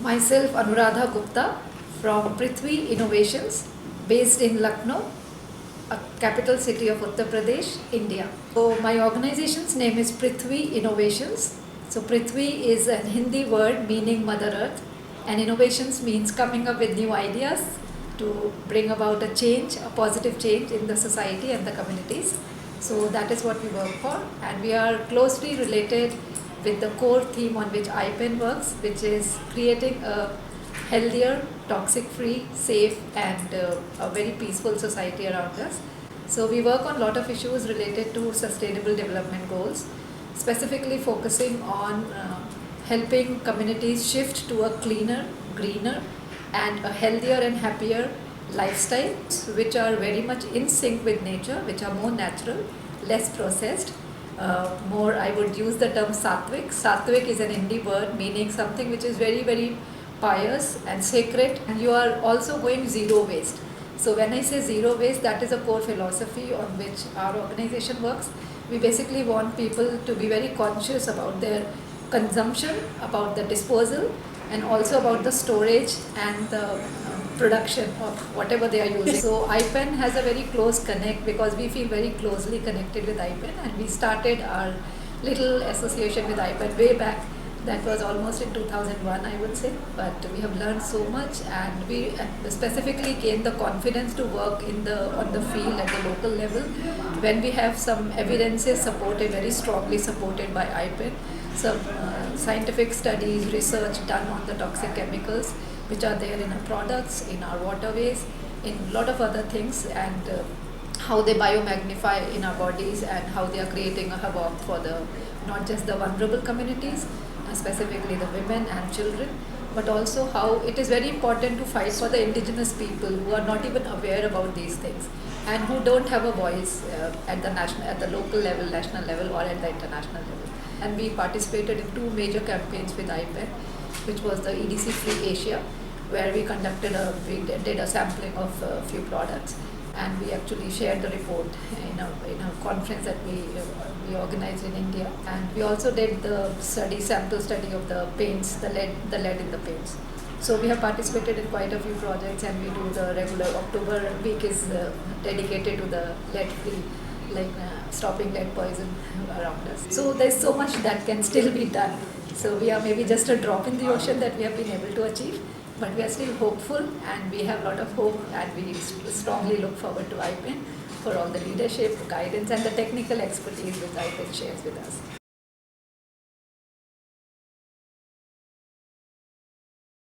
Myself, Anuradha Gupta from Prithvi Innovations, based in Lucknow, a capital city of Uttar Pradesh, India. So my organization's name is Prithvi Innovations. So Prithvi is a Hindi word meaning Mother Earth, and innovations means coming up with new ideas to bring about a change, a positive change in the society and the communities. So that is what we work for, and we are closely related with the core theme on which IPEN works, which is creating a healthier, toxic-free, safe, and a very peaceful society around us. So we work on a lot of issues related to sustainable development goals, specifically focusing on helping communities shift to a cleaner, greener, and a healthier and happier lifestyles which are very much in sync with nature, which are more natural, less processed, more, I would use the term sattvic. Sattvic is an Hindi word meaning something which is very, very pious and sacred, and you are also going zero waste. So when I say zero waste, that is a core philosophy on which our organization works. We basically want people to be very conscious about their consumption, about the disposal, and also about the storage and the production of whatever they are using. So IPEN has a very close connect because we feel very closely connected with IPEN, and we started our little association with IPEN way back. That was almost in 2001, I would say. But we have learned so much, and we specifically gained the confidence to work on the field at the local level when we have some evidences supported, very strongly supported by IPEN, some scientific studies, research done on the toxic chemicals which are there in our products, in our waterways, in a lot of other things, and how they biomagnify in our bodies and how they are creating a havoc for the not just the vulnerable communities, specifically the women and children, but also how it is very important to fight for the indigenous people who are not even aware about these things and who don't have a voice at the local level, national level, or at the international level. And we participated in two major campaigns with IPEN, which was the EDC Free Asia, where we did a sampling of a few products, and we actually shared the report in a conference that we organized in India. And we also did the sample study of the paints, the lead in the paints. So we have participated in quite a few projects, and we do the regular October week is dedicated to the lead-free, like stopping lead poison around us. So there's so much that can still be done. So we are maybe just a drop in the ocean that we have been able to achieve, but we are still hopeful, and we have a lot of hope, and we strongly look forward to IPEN for all the leadership, guidance, and the technical expertise which IPEN shares with us.